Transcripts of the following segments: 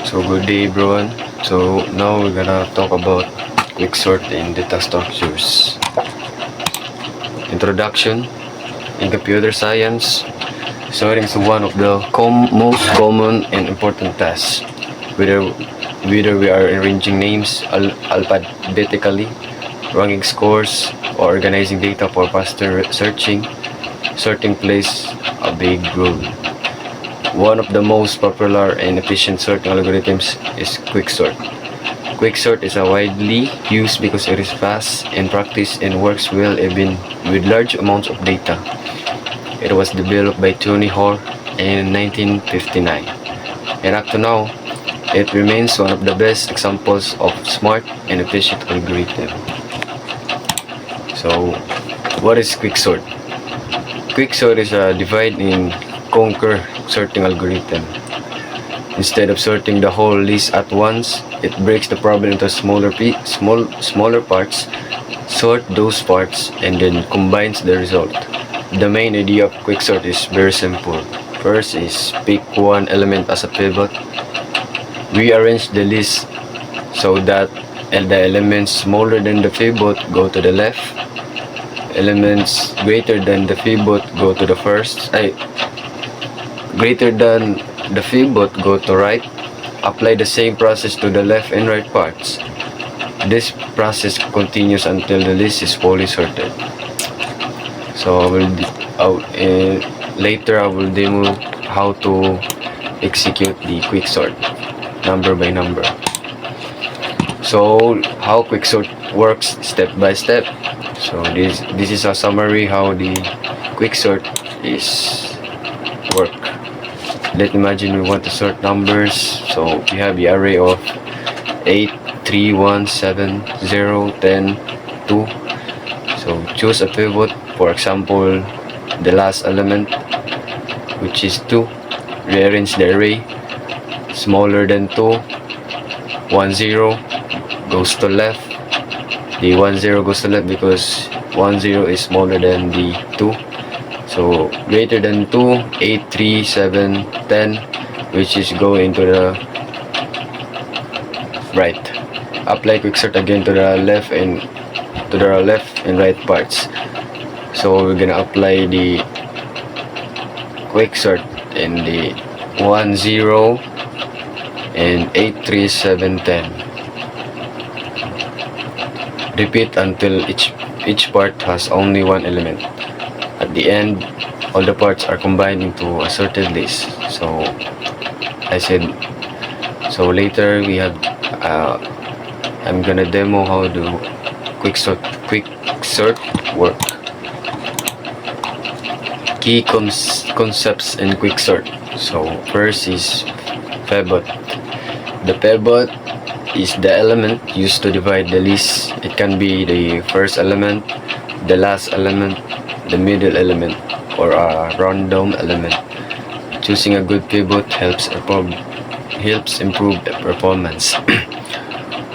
So good day everyone. So now we're gonna talk about quicksort in data structures. Introduction. In computer science, sorting is one of the most common and important tasks. Whether we are arranging names alphabetically, ranking scores, or organizing data for faster searching, sorting plays a big role. One of the most popular and efficient sorting algorithms is quicksort. Quicksort is widely used because it is fast in practice and works well even with large amounts of data. It was developed by Tony Hoare in 1959, and up to now, it remains one of the best examples of smart and efficient algorithm. So, what is quicksort? Quicksort is a divide and conquer sorting algorithm. Instead of sorting the whole list at once, it breaks the problem into smaller parts, sort those parts, and then combines the result. The main idea of quicksort is very simple. First is pick one element as a pivot. Rearrange the list so that the elements smaller than the pivot go to the left. Elements greater than the pivot go to the first. Greater than the pivot go to right. Apply the same process to the left and right parts. This process continues until the list is fully sorted. So later I will demo how to execute the quicksort number by number. So how quicksort works step by step. So this is a summary how the quicksort is work. Let's imagine we want to sort numbers. So we have the array of 8, 3, 1, 7, 0, 10, 2. So choose a pivot. For example, the last element, which is 2. Rearrange the array. Smaller than 2. 1, 0 goes to left. The 1, 0 goes to left because 1, 0 is smaller than the 2. So greater than 2, 8, 3, 7, 10, which is going to the right. Apply quicksort again to the left and right parts. So we're gonna apply the quicksort in the 1, 0 and 8, 3, 7, 10. Repeat until each part has only one element. At the end, all the parts are combined into a sorted list. So later we have I'm gonna demo how the quicksort work. Key concepts in quicksort. So first is pivot. The pivot is the element used to divide the list. It can be the first element, the last element, the middle element, or a random element. Choosing a good pivot helps improve the performance.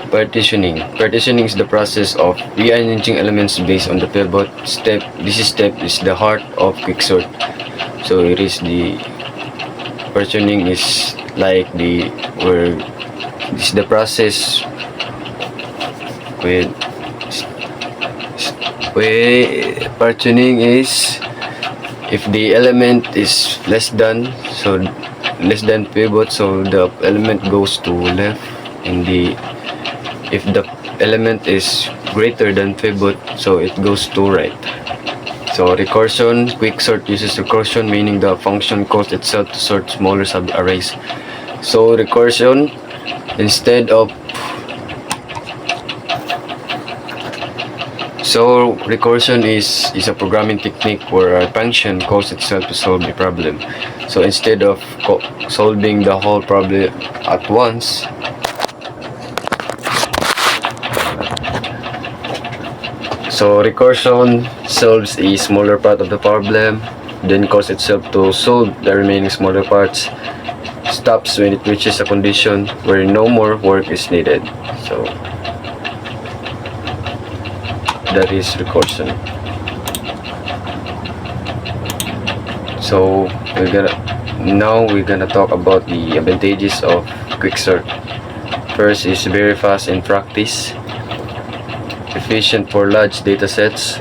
Partitioning is the process of rearranging elements based on the pivot step. This step is the heart of quicksort. So it is the partitioning is like this is the process with partitioning is if the element is less than pivot, so the element goes to left, and if the element is greater than pivot, so it goes to right. So recursion, quicksort uses recursion, meaning the function calls itself to sort smaller sub-arrays. So recursion, instead of So recursion is a programming technique where a function calls itself to solve a problem. So instead of solving the whole problem at once, so recursion solves a smaller part of the problem, then calls itself to solve the remaining smaller parts, stops when it reaches a condition where no more work is needed. So that is recursion. So we're gonna talk about the advantages of quicksort. First is very fast in practice, efficient for large datasets,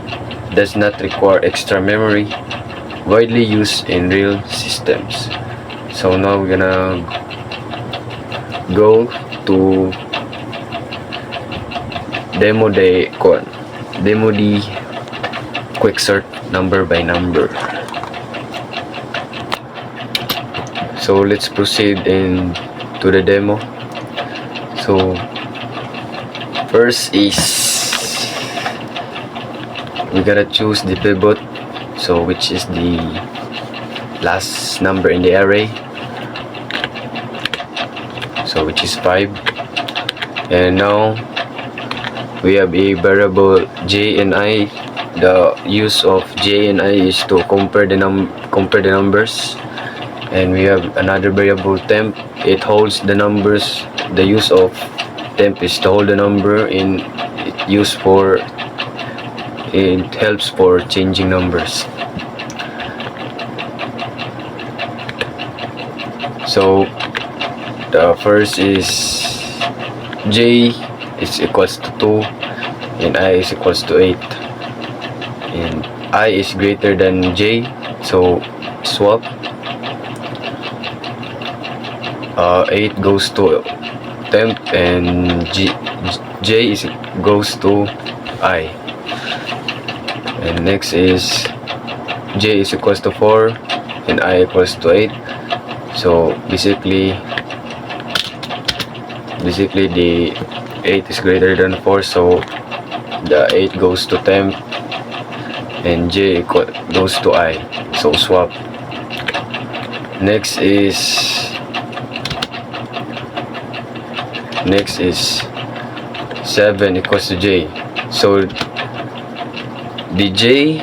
does not require extra memory, widely used in real systems. So now we're gonna go to demo the quicksort number by number. So let's proceed to the demo. So first is we gotta choose the pivot, so which is the last number in the array, so which is 5. And now we have a variable j and I. The use of j and I is to compare the numbers. And we have another variable temp. It holds the numbers. The use of temp is to hold the number, and it helps for changing numbers. So the first is j is equals to 2 and I is equals to 8, and I is greater than j, so swap. 8 goes to temp and j goes to I. And next is j is equals to 4 and I equals to 8. So basically the 8 is greater than 4, so the 8 goes to temp and j goes to I, so swap. Next is 7 equals to j. So the j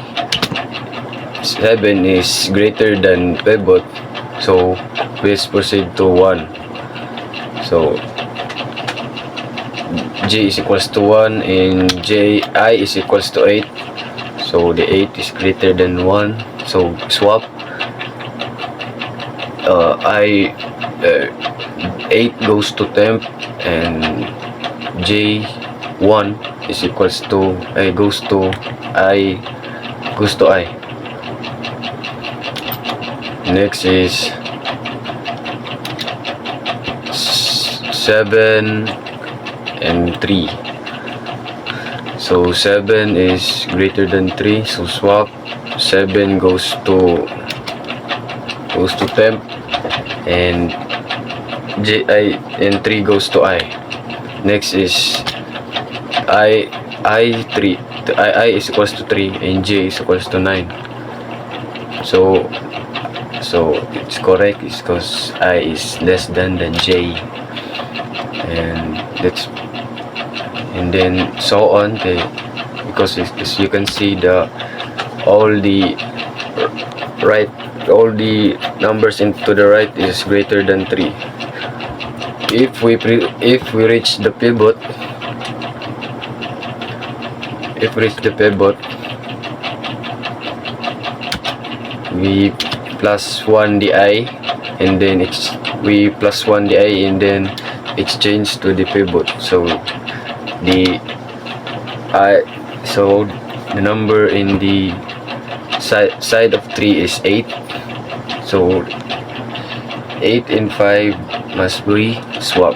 7 is greater than pivot, so let's proceed to 1. So j is equals to 1 and I is equals to 8, so the 8 is greater than 1, so swap. 8 goes to temp and j1 is equals to goes to I. Next is 7 and 3. So 7 is greater than 3, so swap. 7 goes to temp and and 3 goes to I. Next is I is equals to 3 and j is equals to 9. So it's correct, it's because I is less than j, and then so on, because as you can see, all the numbers into the right is greater than 3. If we reach the pivot, we plus 1 di, and then we plus 1 di and then exchange to the pivot. So the number in the side of 3 is 8, so 8 and 5 must be swap.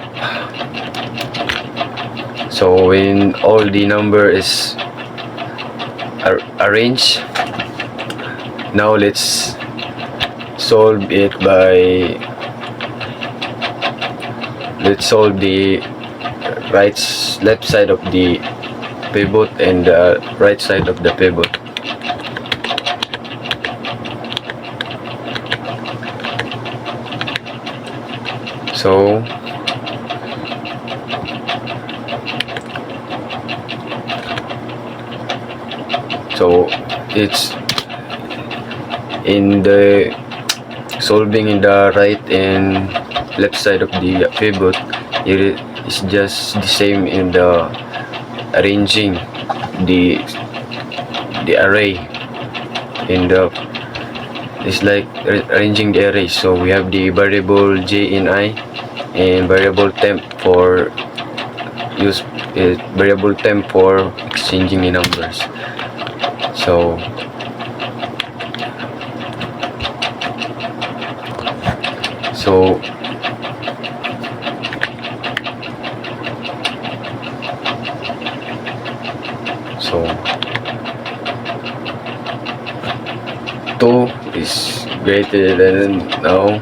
So when all the number is arranged, now let's solve it by the left side of the pivot and the right side of the pivot. So it's in the solving in the right and left side of the pivot. It is just the same in the arranging the array in the it's like arranging the array. So we have the variable j and I, and variable temp for variable temp for exchanging the numbers. So so so 2 is greater than now.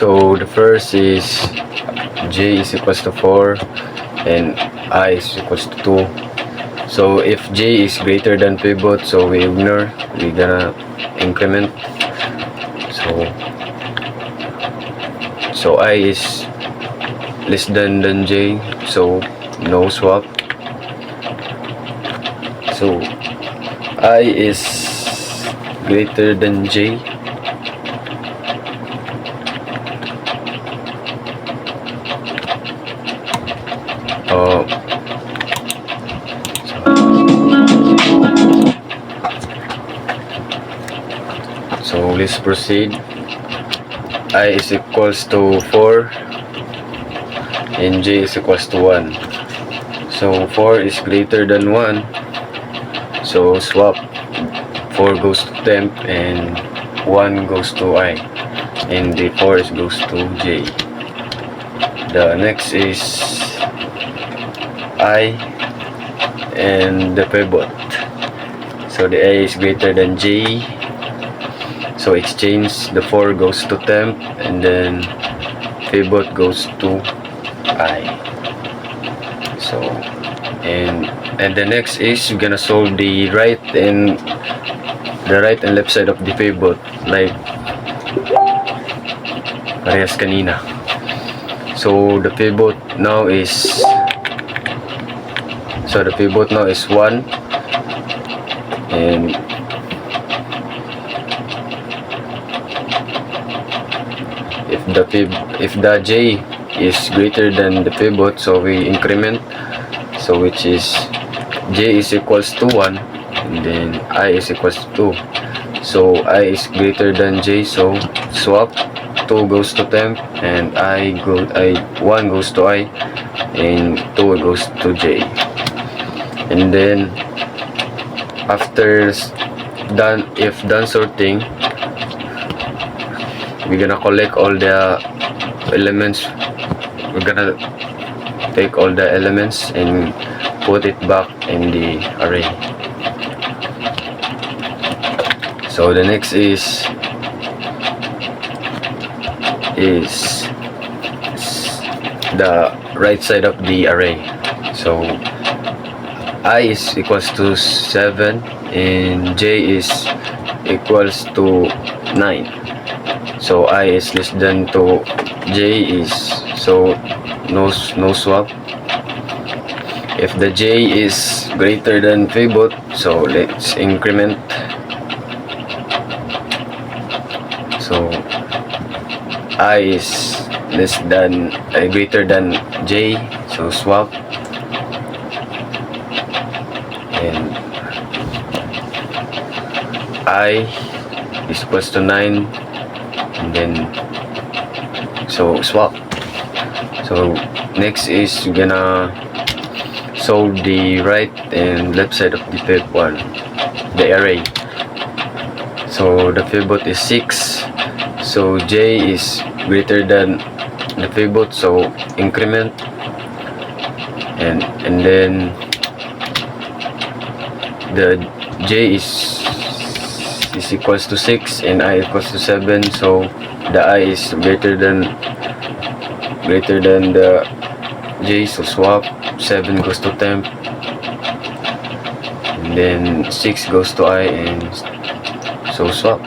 So the first is j is equals to 4 and I is equals to 2. So if j is greater than pivot, so we ignore, we're gonna increment. So I is less than j, so no swap. So I is greater than j. So let's proceed. I is equals to 4 and j is equals to 1. So 4 is greater than 1, so swap. 4 goes to temp and 1 goes to I, and the 4 goes to j. The next is I and the pivot. So the A is greater than j, so exchange. The 4 goes to temp and then pivot goes to I. So and the next is you're gonna solve the right and left side of the pivot like parehas kanina. So the pivot now is 1, and if the j is greater than the pivot, so we increment, so which is j is equals to 1 and then I is equals to 2. So I is greater than j, so swap. 2 goes to temp and 1 goes to I and 2 goes to j. And then after done sorting, we're gonna collect all the elements. We're gonna take all the elements and put it back in the array. So the next is the right side of the array. So I is equals to 7 and j is equals to 9. So I is less than to j is, so no swap. If the j is greater than pivot, so let's increment. So I is greater than j, so swap. And I is equals to 9 and then so swap. So next is you're gonna solve the right and left side of the pivot, the array. So the pivot is 6, so j is greater than the pivot, so increment. And then the j is equals to 6 and I equals to 7, so the I is greater than the j, so swap. 7 goes to temp and then 6 goes to I, and so swap.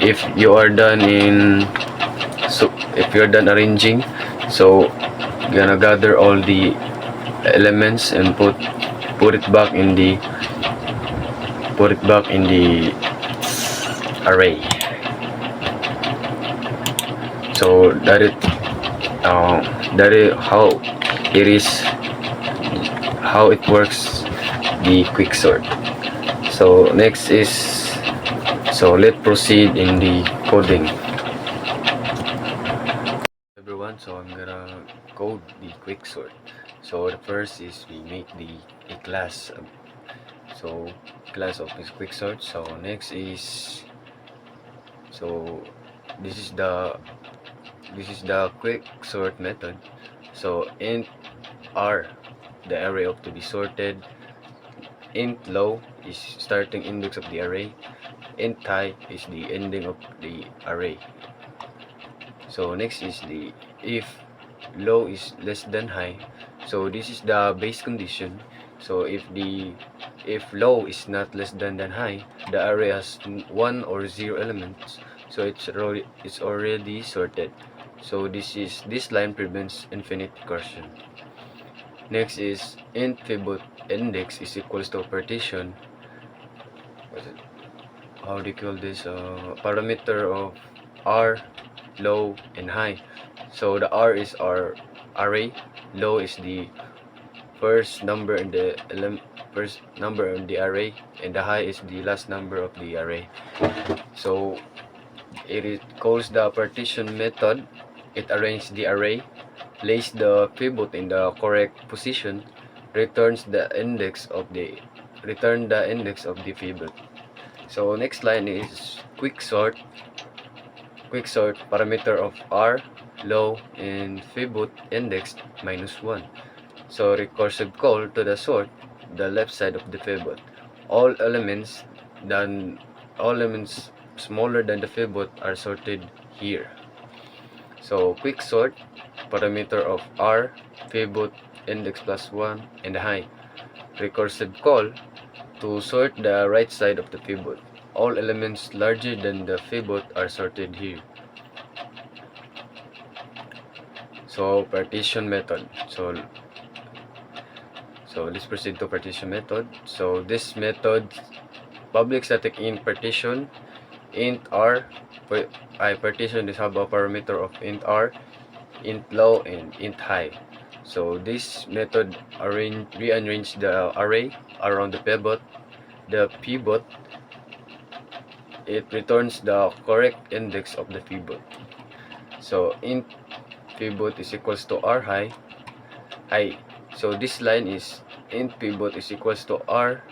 If you are done arranging, so you're gonna gather all the elements and put it back in the array. So that is how it works, the quicksort. So next is, so let's proceed in the coding. Everyone, so I'm gonna code the quicksort. So the first is we make a class. So class of this quicksort. So next is, so this is the quicksort method. So int r, the array of to be sorted. Int low is starting index of the array. Int high is the ending of the array. So next is the if low is less than high. So this is the base condition. So if low is not less than high, the array has 1 or 0 elements. So it's already sorted. So this line prevents infinite recursion. Next is int pivot index is equals to partition. How do you call this? Parameter of r, low, and high. So the r is our array, low is the first number in the array, and the high is the last number of the array. So it calls the partition method. It arranges the array, places the pivot in the correct position, returns the index of the pivot. So next line is quicksort. Quicksort parameter of r, low, and pivot index -1. So recursive call to the sort, the left side of the pivot. All elements smaller than the pivot are sorted here. So quicksort parameter of r, pivot index +1, and high. Recursive call to sort the right side of the pivot. All elements larger than the pivot are sorted here. So partition method. So let's proceed to partition method. So this method, public static int partition, int r, partition is have a parameter of int r, int low, and int high. So this method rearrange the array around the pivot. The pivot, it returns the correct index of the pivot. So int pivot is equals to r high. So this line is int pivot is equals to r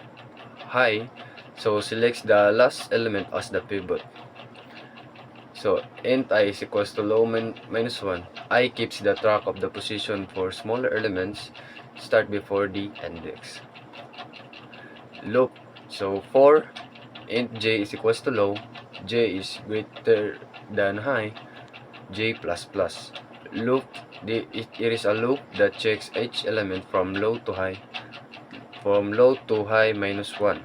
high. So selects the last element as the pivot. So int I is equals to low -1. I keeps the track of the position for smaller elements start before the index. Loop. So for int j is equals to low, j is greater than high, j plus plus. Loop, it is a loop that checks each element from low to high -1.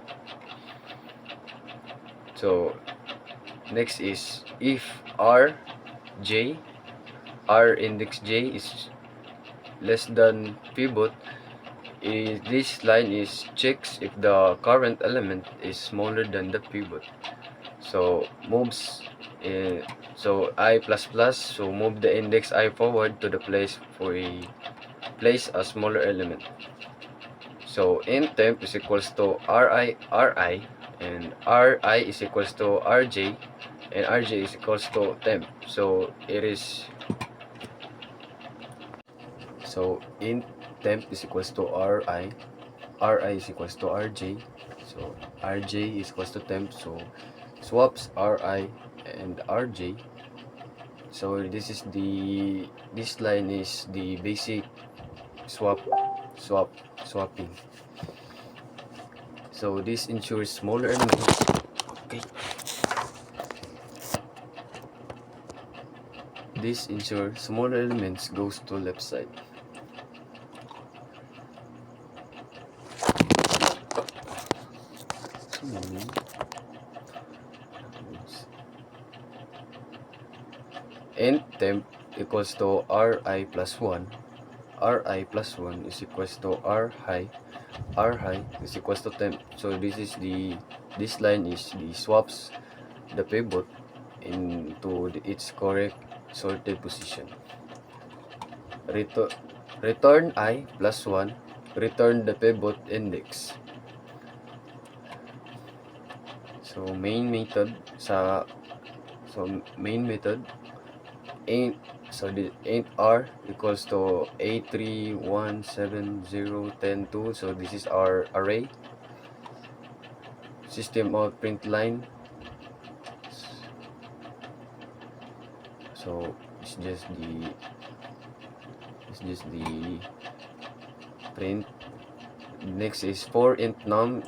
So next is if r index j is less than pivot, this line is checks if the current element is smaller than the pivot. So moves so I plus plus, so move the index I forward to the place a smaller element. So int temp is equals to ri, and ri is equals to rj, and rj is equals to temp. So it is, so int temp is equals to ri is equals to rj, so rj is equals to temp. So swaps ri and rj. So this line is the basic swapping. So this ensures smaller elements. Okay. This ensures smaller elements goes to left side. Int temp equals to ri plus 1. Ri plus 1 is equals to r high is equals to temp. So this line is the swaps the pivot into its correct sorted position. Return I plus 1, return the pivot index. So main method int the int r equals to 8317010 so this is our array. System out print line, so it's just the print. Next is for int num,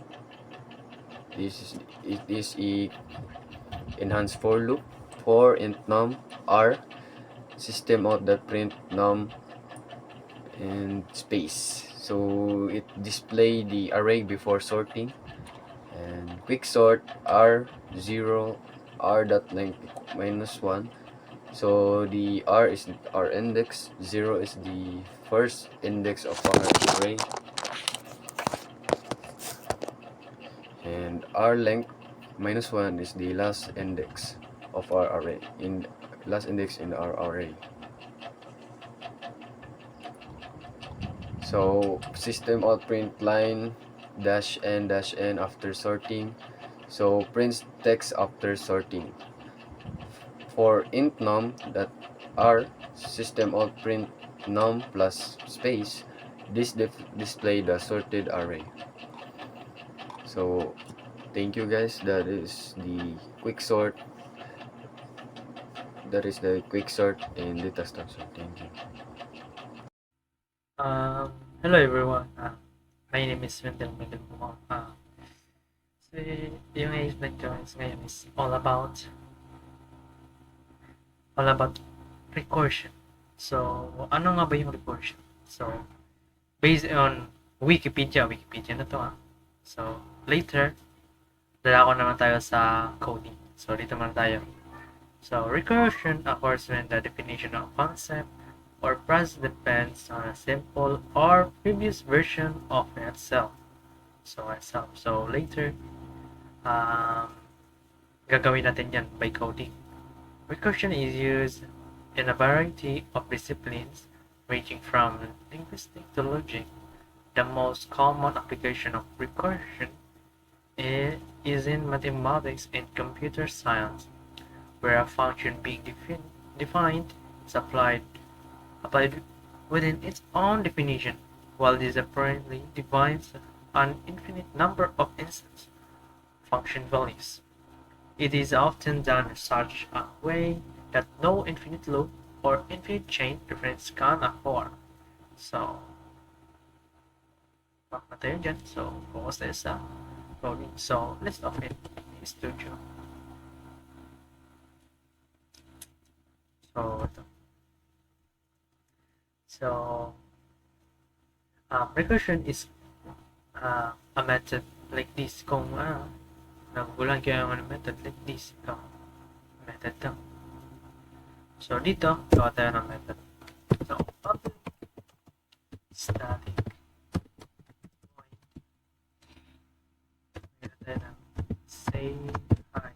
it is a enhanced for loop for int num r system out that print num and space, so it display the array before sorting. And quick sort r0 r dot length -1, so the r is our index, 0 is the first index of our array, and r length -1 is the last index of our array, last index in our array. So system out print line -n after sorting, so prints text after sorting. For int num that r system out print num plus space, this display the sorted array. So thank you guys, that is the quick sort in data structure. Thank you. Hello everyone. My name is Wendell Megalumong. So yung i-explain ko ngayon is all about recursion. So ano nga ba yung recursion? So based on Wikipedia na to So later dadako naman tayo sa coding. So dito naman tayo. So recursion occurs when the definition of concept or process depends on a simple or previous version of itself. So later, gagawin natin yan by coding. Recursion is used in a variety of disciplines, ranging from linguistics to logic. The most common application of recursion is in mathematics and computer science, where a function being defined is applied within its own definition, while this apparently defines an infinite number of instance function values. It is often done in such a way that no infinite loop or infinite chain reference can occur. So, back na tayo dyan. So, focus tayo sa coding. So, let's open Studio. So, ito. So, recursion is a method like this. Kung nagugulan kayo ng method like this, ito, method to. So, dito, gawa tayo ng method. So, public static void. Gawa tayo ng say hi.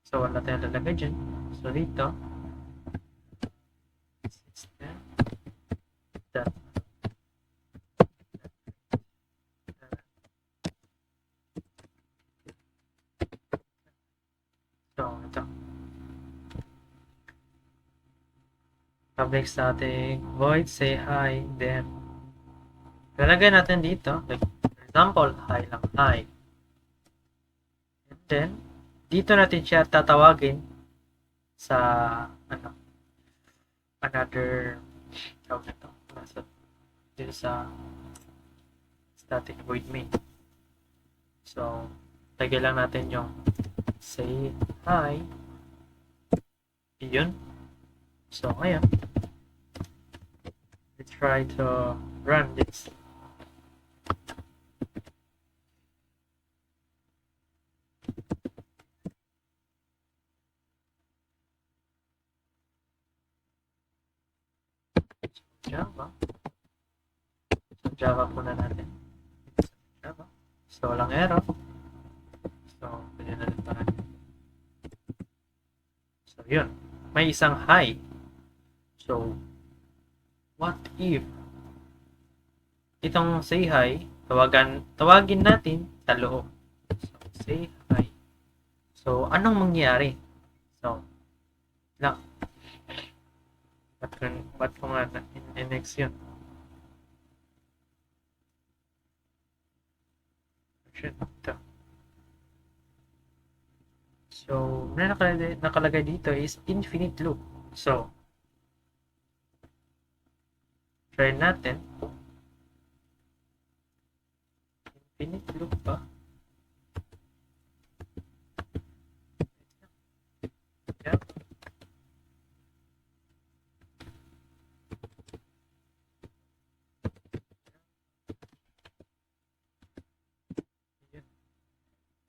So, wala tayo lalagay dyan. So, dito, public static void say hi, then lalagay natin dito, like for example, hi lang, hi, and then dito natin siya tatawagin sa another tawag nito, dito sa static void main. So lagay lang natin yung say hi, yun. So ngayon, let's try to run this. Java po na natin. Java. So walang error. So pwede na rin tayo. So yun, may isang hi. So what if itong say hi, tawagin natin sa loob. So, say hi. So, anong mangyari? So, lang. Ba't ko nga in-next yun? Shit, ito. So, na nakalagay dito is infinite loop. So, try natin. Infinite loop ba? Yeah.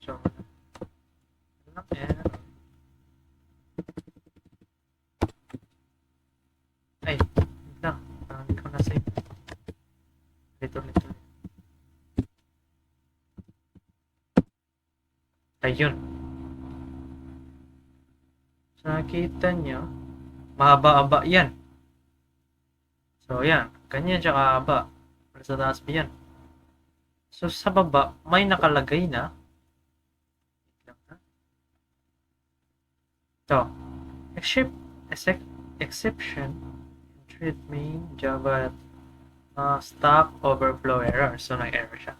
So, error. Ay, wait lang. Hindi ko na-save. Ulit. Ayun. So, nakita nyo, mahaba-aba yan. So, yan. Ganyan siya kahaba. Sa taas pa yan. So, sa baba, may nakalagay na. Ito. Exception. Treat main Java stack overflow error. So, nag-error siya.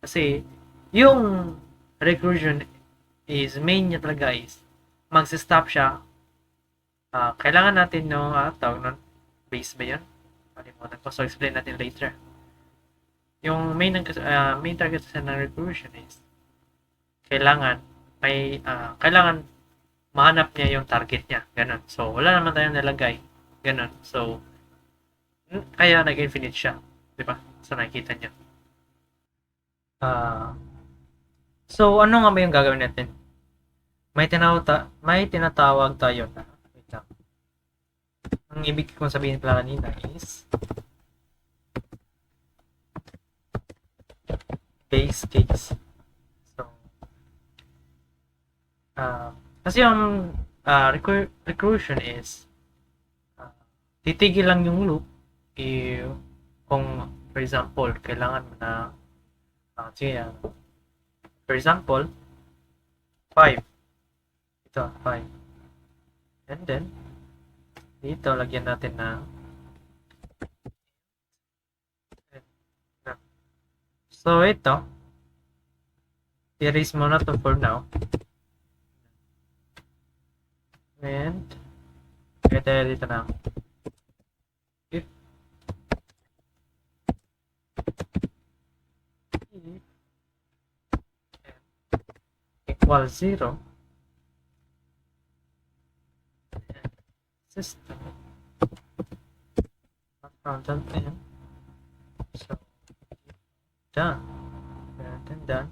Kasi, yung recursion is main niya talaga is mag-stop siya. Kailangan natin no, tawag nun, base ba yun? Kalimutan ko. So, explain natin later. Yung main target sa ng recursion is kailangan mahanap niya yung target niya. Ganun. So, wala naman tayong nalagay. Ganun. So, kaya nag-infinite siya. Diba? So, nakikita niyo. So, ano nga ba yung gagawin natin? May tinatawag tayo na, wait lang. Ang ibig kong sabihin pala kanina is base case. So, kasi yung recursion is titigil lang yung loop kung, for example, kailangan mo na for example 5 ito 5 and then dito lagyan natin na so ito erase mo na to for now and kaya tayo dito na if equals 0 system frontal end so done and done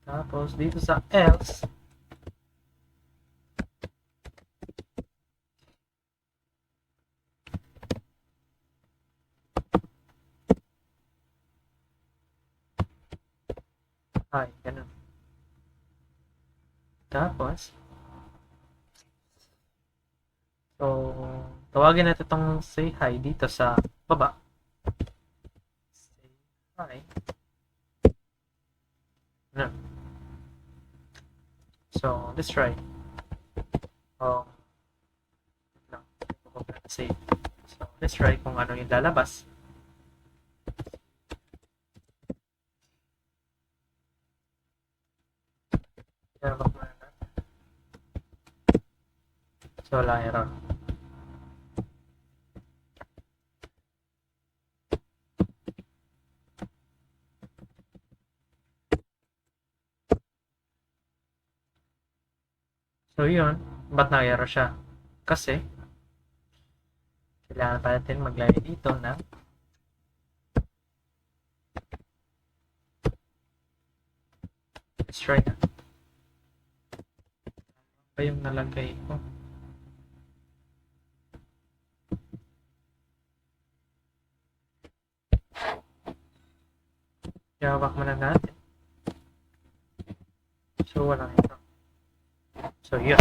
tapos dito sa else ay ganun tapos so tawagin natin itong say hi dito sa baba say hi no. So let's try no. Save. So let's try kung ano yung lalabas so wala error so yun ba't na-error siya kasi kailangan pa natin maglagay dito ng let's try na pa yung nalagay ko i-hawak muna natin so walang ito so yun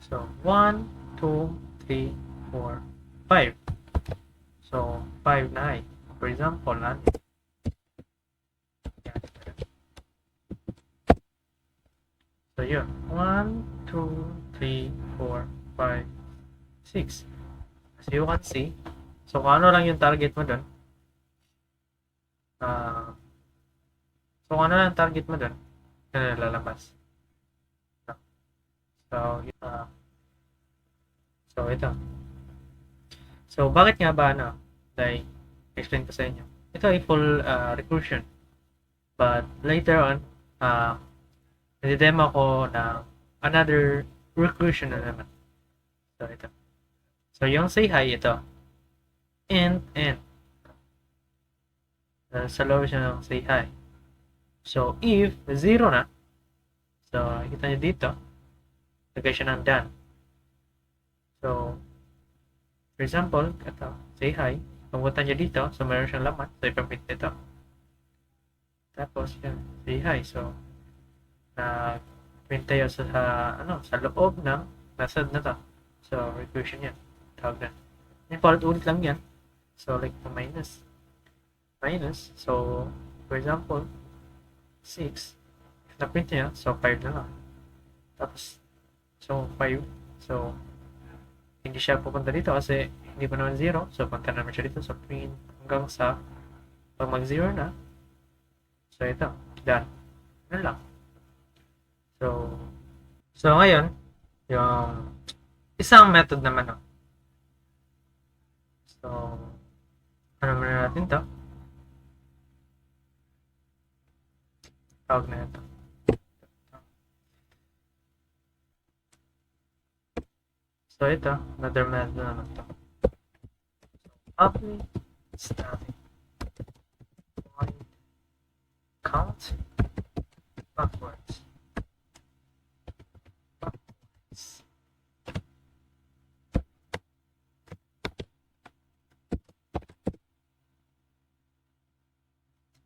so 1, 2, 3, 4, 5 so 5 na for example natin So yun, 1, 2, 3, 4, 5, 6. As you can see, so kung ano lang yung target mo dun, so kung ano lang target mo dun, yun na lalabas. So, so ito. So, bakit nga ba, like, explain ko sa inyo. Ito ay full recursion. But, later on, nadi-demo ko ng another recursion na naman. So, ito. So, yung say hi, ito. Int. Sa loob siya ng say hi. So, if 0 na, so, kita nyo dito, lagay siya ng done. So, for example, ito, say hi. Pumunta nyo dito, so meron siyang laman. So, ipapit ito. Tapos, yun, say hi. So, print tayo sa loob ng method na to. So, recursion yan. Tawag na. Yung paulit-ulit lang yan. So, like, minus. So, for example, 6. If na-print niya, so 5 na lang. Tapos, so 5. So, hindi siya pupunta dito kasi hindi pa naman 0. So, punta naman siya dito sa print hanggang sa pag mag-0 na. So, ito. Done. Yan lang. So ngayon, yung isang method naman, no? So, ano muna natin to? Tawag na ito. So, ito, another method naman to. Public static void count backwards.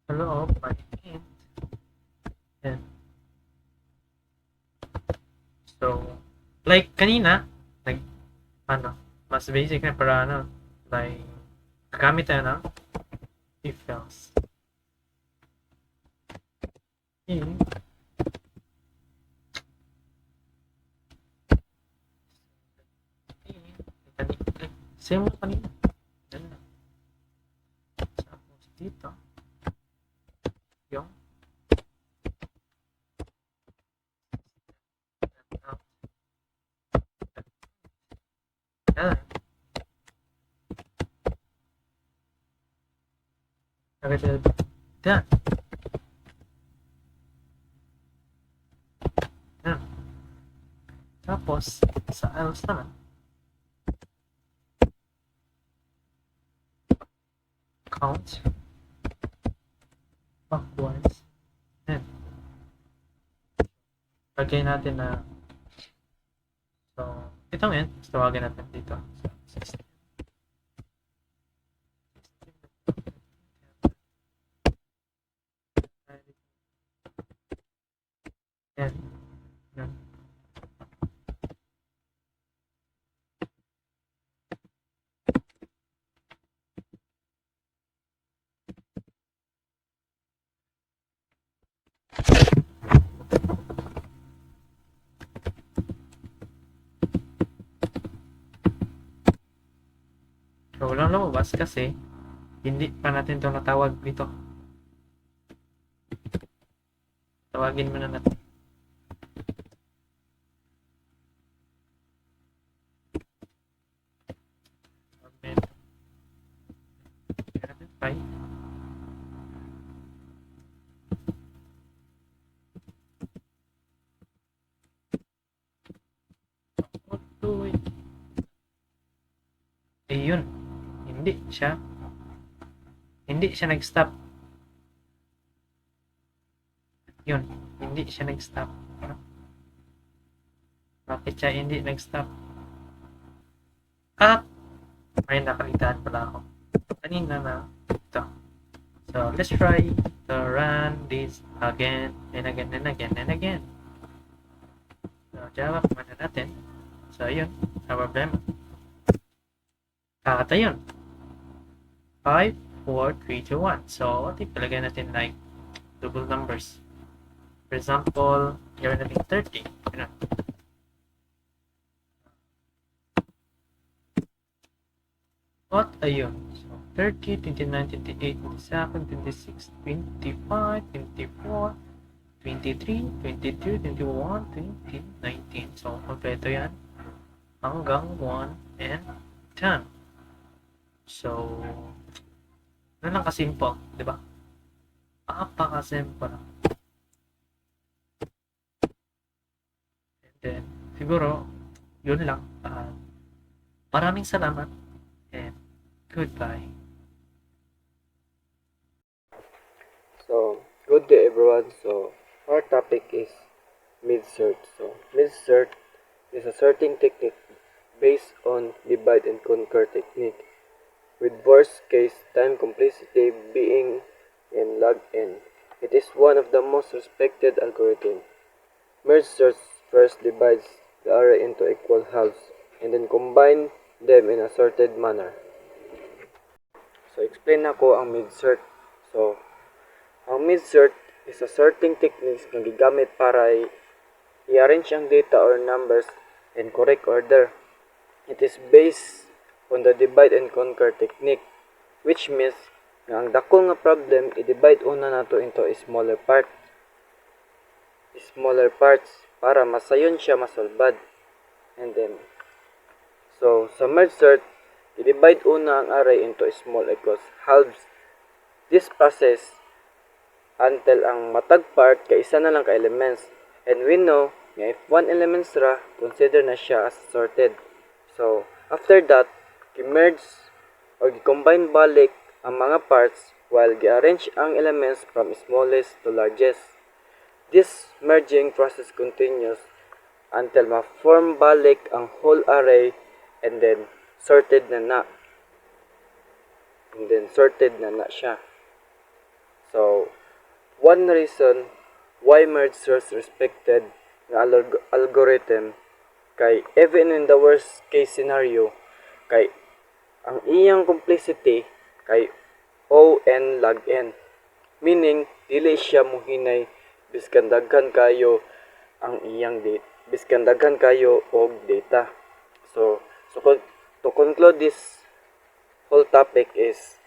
Sa loob, int. Yan. So, like kanina, mas basic na para like, gagamit tayo ng if else. Same mo kanina. Yan lang. Tapos dito, yung yan. Yan. Yan. Tapos, sa else naman, count backwards. Yan. Lagay natin na so, itong yan, tawagin natin dito. So, 16. Yan. Yan. So, walang lumabas kasi hindi pa natin ito natawag dito. Tawagin muna natin. Bye. Ayun. Hindi siya nag-stop. Yun. Hindi siya nag-stop. Bakit siya hindi nag-stop? May nakalitaan pala ako. Kanina na ito. So, let's try to run this again and again and again and again. So, Java kumana natin. So, yun. Ang problema. Ayun. 5, 4, 3, 2, 1. So, what if ilagay natin like double numbers? For example, gawin natin 30. Ganun. What ayun? So, 30, 29, 28, 27, 26, 25, 24, 23, 22, 21, 20, 19. So, kompleto yan hanggang 1 and 10. So, ano lang kasimple, di ba? Napaka-simple. And then, siguro, yun lang. Maraming salamat and goodbye. So, good day everyone. So, our topic is mid-search. So, mid-search is a sorting technique based on divide and conquer technique, with worst case time complexity being in log n. It is one of the most respected algorithms. Merge search first divides the array into equal halves and then combine them in a sorted manner. So, explain ako ang mid-search. So, ang mid-search is a sorting technique na gigamit para i-arrange ang data or numbers in correct order. It is based on the divide and conquer technique, which means na ang dako nga problem i-divide una nato into smaller parts para masayon siya masolbad. And then, so sa merge search, i-divide una ang array into small equals halves. This process until ang matag part kay isa na lang ka elements. And we know nga if one elements ra, consider na siya as sorted. So, after that, i-merge or i-combine balik ang mga parts while i-arrange ang elements from smallest to largest. This merging process continues until ma-form balik ang whole array and then sorted na na. Siya. So, one reason why merge search respected ng algorithm kay even in the worst case scenario kay ang iyang complexity kay O n log n, meaning dili siya mohinay biskan daghan kayo ang iyang biskan daghan kayo og data. So to conclude this whole topic is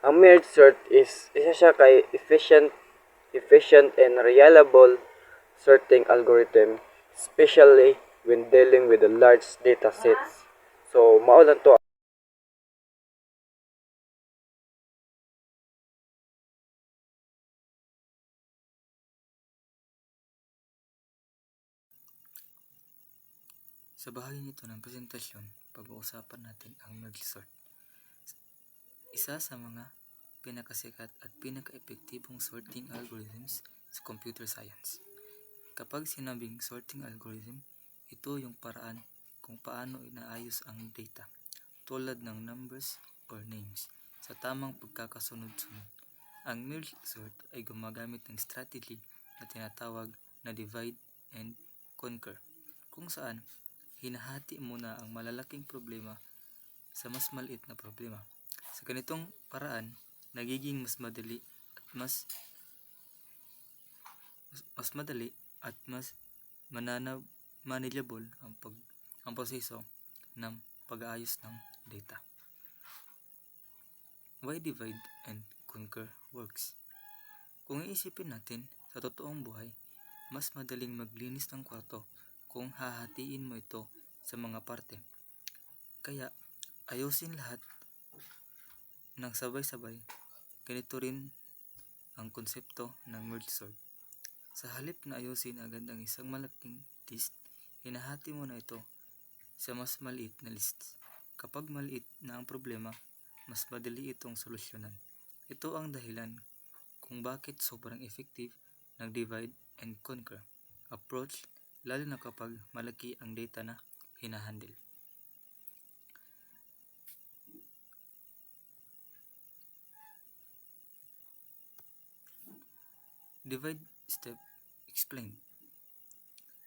ang merge search is isa siya kay efficient and reliable sorting algorithm, especially when dealing with the large data sets. So, mao lang to. Sa bahagi nito ng presentasyon, pag-uusapan natin ang merge sort. Isa sa mga pinakasikat at pinaka-epektibong sorting algorithms sa computer science. Kapag sinabing sorting algorithm, ito yung paraan kung paano inaayos ang data, tulad ng numbers or names, sa tamang pagkakasunod-sunod. Ang merge sort ay gumagamit ng strategy na tinatawag na divide and conquer, kung saan hinahati muna ang malalaking problema sa mas maliit na problema. Sa ganitong paraan, nagiging mas madali at mas manageable ang proseso ng pag-aayos ng data. Why divide and conquer works? Kung iisipin natin, sa totoong buhay, mas madaling maglinis ng kwarto kung hahatiin mo ito sa mga parte. Kaya, ayusin lahat ng sabay-sabay. Ganito rin ang konsepto ng merge sort. Sa halip na ayusin agad ang isang malaking list, hinahati mo na ito sa mas maliit na lists. Kapag maliit na ang problema, mas madali itong solusyonan. Ito ang dahilan kung bakit sobrang effective ng divide and conquer approach, lalo na kapag malaki ang data na hinahandle. Divide step explained.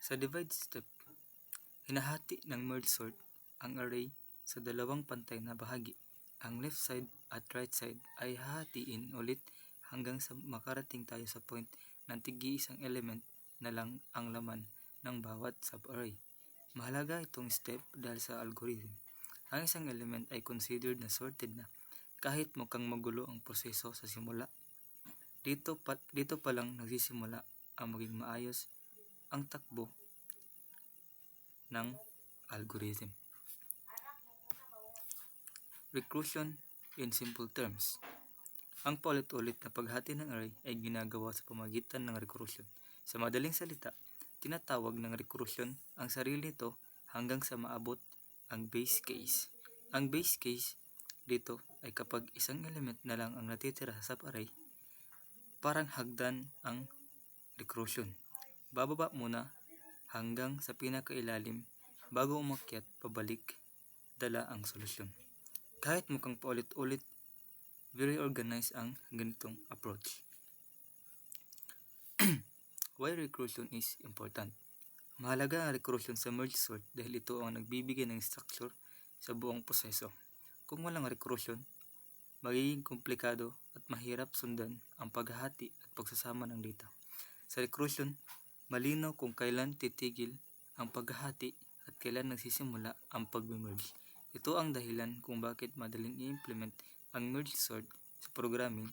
Sa divide step, hinahati ng merge sort ang array sa dalawang pantay na bahagi. Ang left side at right side ay hahatiin ulit hanggang sa makarating tayo sa point ng tig-iisang element na lang ang laman ng bawat sub-array. Mahalaga itong step dahil sa algorithm. Ang isang element ay considered na sorted na kahit mukhang magulo ang proseso sa simula. Dito pa lang nagsisimula ang maging maayos ang takbo ng algorithm. Recursion in simple terms. Ang paulit-ulit na paghati ng array ay ginagawa sa pamamagitan ng recursion. Sa madaling salita, tinatawag ng recursion ang sarili nito hanggang sa maabot ang base case. Ang base case dito ay kapag isang element na lang ang natitira sa sub-array, parang hagdan ang recursion. Bababa muna hanggang sa pinakailalim bago umakyat pabalik dala ang solusyon. Kahit mukhang paulit-ulit, very organized ang ganitong approach. Why recursion is important? Mahalaga ang recursion sa merge sort dahil ito ang nagbibigay ng structure sa buong proseso. Kung walang recursion, magiging komplikado at mahirap sundan ang paghahati at pagsasama ng data. Sa recursion, malinaw kung kailan titigil ang paghahati at kailan nagsisimula ang pag-merge. Ito ang dahilan kung bakit madaling i-implement ang merge sort sa programming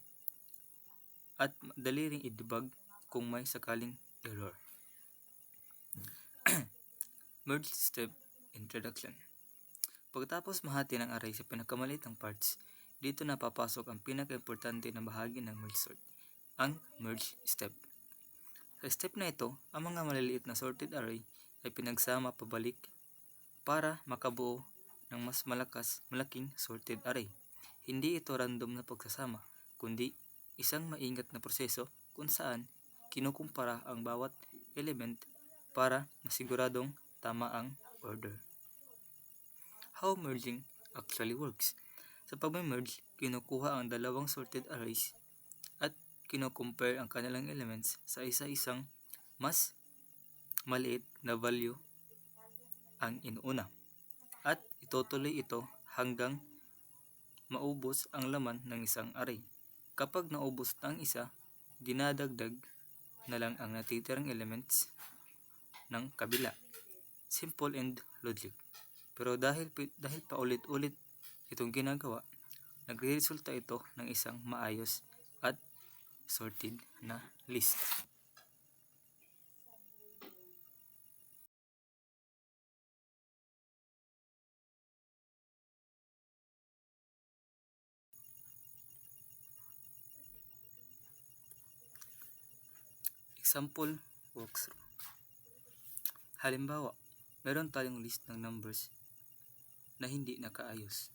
at madali ring i-debug kung may sakaling error. Merge step introduction. Pagkatapos mahati ng array sa pinakamalitang parts, dito na papasok ang pinaka-importante na bahagi ng merge sort, ang merge step. Sa step na ito, ang mga maliliit na sorted array ay pinagsama pabalik para makabuo ng mas malaking sorted array. Hindi ito random na pagsasama, kundi isang maingat na proseso kung saan kinukumpara ang bawat element para masiguradong tama ang order. How merging actually works? Sa pag-merge, kinukuha ang dalawang sorted arrays at kino-compare ang kanilang elements sa isa-isang mas maliit na value ang inuuna. At itutuloy ito hanggang maubos ang laman ng isang array. Kapag naubos na ang isa, dinadagdag na lang ang natitirang elements ng kabila. Simple and logic. Pero dahil paulit-ulit itong ginagawa, nagre-resulta ito ng isang maayos at sorted na list. Example walkthrough. Halimbawa, meron tayong list ng numbers na hindi nakaayos.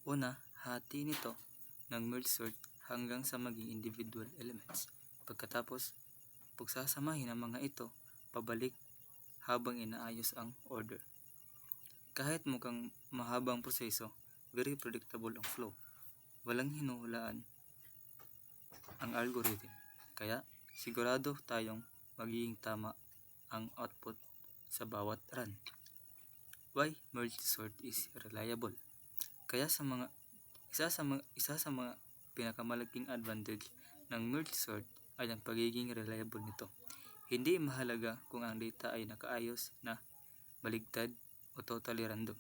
Una, hati nito ng merge sort hanggang sa maging individual elements. Pagkatapos, pagsasamahin ang mga ito pabalik habang inaayos ang order. Kahit mukhang mahabang proseso, very predictable ang flow. Walang hinuhulaan ang algorithm. Kaya, sigurado tayong magiging tama ang output sa bawat run. Why merge sort is reliable? Kaya isa sa mga pinakamalaking advantage ng merge sort ay ang pagiging reliable nito. Hindi mahalaga kung ang data ay nakaayos na, baligtad o totally random.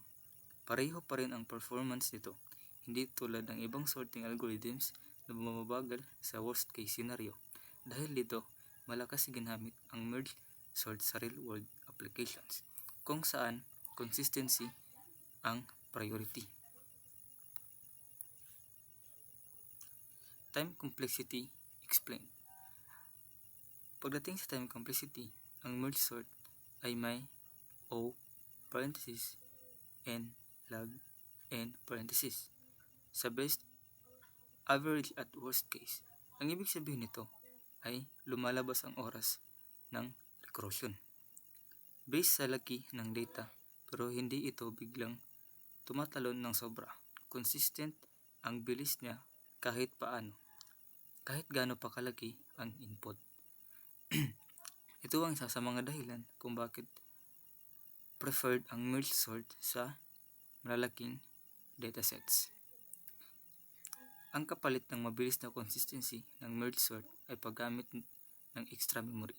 Pareho pa rin ang performance nito. Hindi tulad ng ibang sorting algorithms na bumabagal sa worst case scenario. Dahil dito, malakas ginamit ang merge sort sa real-world applications, kung saan consistency ang priority. Time complexity explained. Pagdating sa time complexity, ang merge sort ay may O parenthesis, N log, N parenthesis. Sa best, average at worst case. Ang ibig sabihin nito ay lumalabas ang oras ng recursion based sa laki ng data, pero hindi ito biglang tumatalon ng sobra. Consistent ang bilis niya kahit gaano pa kalaki ang input. Ito ang isa sa mga dahilan kung bakit preferred ang merge sort sa malalaking datasets. Ang kapalit ng mabilis na consistency ng merge sort ay paggamit ng extra memory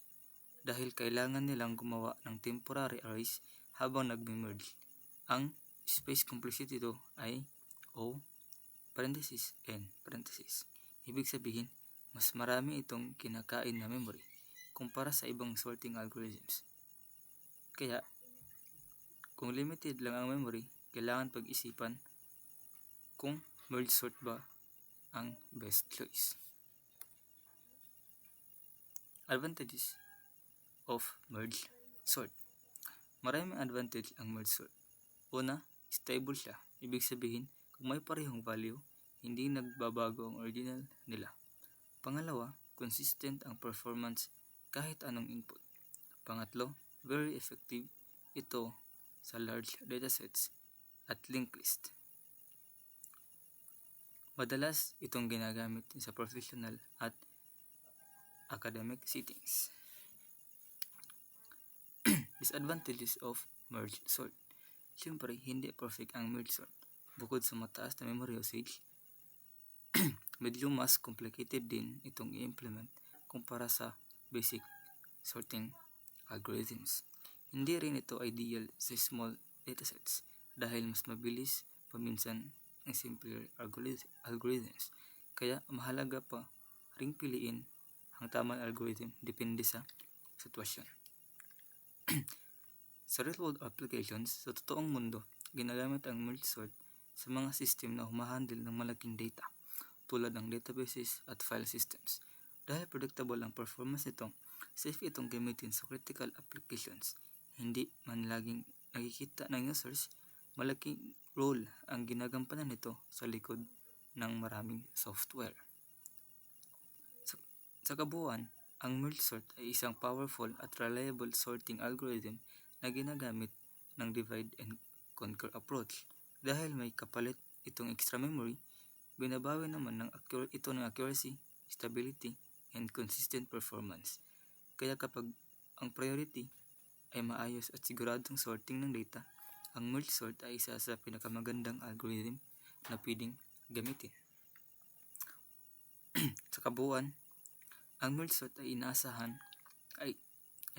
dahil kailangan nilang gumawa ng temporary arrays habang nagme-merge. Ang space complexity ito ay O parenthesis N parenthesis. Ibig sabihin, mas marami itong kinakain na memory kumpara sa ibang sorting algorithms. Kaya, kung limited lang ang memory, kailangan pag-isipan kung merge sort ba ang best choice. Advantages of merge sort. Maraming advantage ang merge sort. Una, stable siya. Ibig sabihin, kung may parehong value, hindi nagbabago ang original nila. Pangalawa, consistent ang performance kahit anong input. Pangatlo, very effective ito sa large datasets at linked list. Madalas itong ginagamit sa professional at academic settings. Disadvantages of merge sort. Siyempre, hindi perfect ang merge sort. Bukod sa mataas na memory usage, medyo mas complicated din itong i-implement kumpara sa basic sorting algorithms. Hindi rin ito ideal sa small datasets dahil mas mabilis paminsan ang simpler algorithms. Kaya mahalaga pa ring piliin ang tamang algorithm depende sa sitwasyon. Sa real-world applications, sa totoong mundo, ginagamit ang merge sort sa mga system na humahandle ng malaking data tulad ng databases at file systems. Dahil predictable ang performance nito, safe itong gamitin sa critical applications. Hindi man laging nakikita ng users, malaking role ang ginagampanan nito sa likod ng maraming software. Sa kabuuan, ang merge sort ay isang powerful at reliable sorting algorithm na ginagamit ng divide and conquer approach. Dahil may kapalit itong extra memory, binabawi naman ito ng accuracy, stability, and consistent performance. Kaya kapag ang priority ay maayos at siguradong sorting ng data, ang merge sort ay isa sa pinakamagandang algorithm na pwedeng gamitin. Sa kabuuan, ang merge sort ay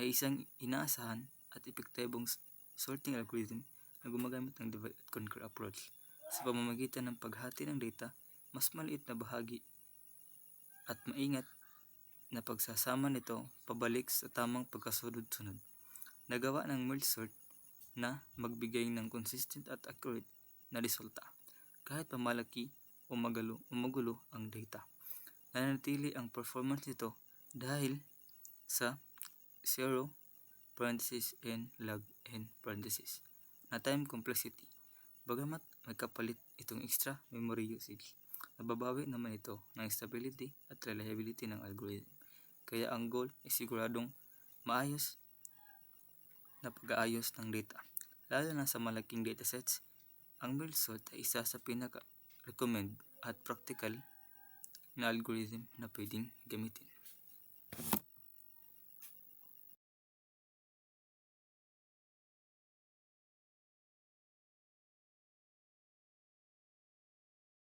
isang inaasahan at epektibong sorting algorithm na gumagamit ng divide and conquer approach. Sa pamamagitan ng paghati ng data, mas maliit na bahagi at maingat na pagsasama nito pabalik sa tamang pagkasunod-sunod. Nagawa ng merge sort na magbigay ng consistent at accurate na resulta kahit pamalaki o magulo ang data. Nananatili ang performance nito dahil sa 0 parenthesis n log n parenthesis na time complexity. Bagamat may kapalit itong extra memory usage, nababawi naman ito ng stability at reliability ng algorithm. Kaya ang goal ay siguradong maayos na pag-aayos ng data. Lalo na sa malaking datasets, ang merge sort ay isa sa pinaka-recommend at practical na algorithm na pwedeng gamitin.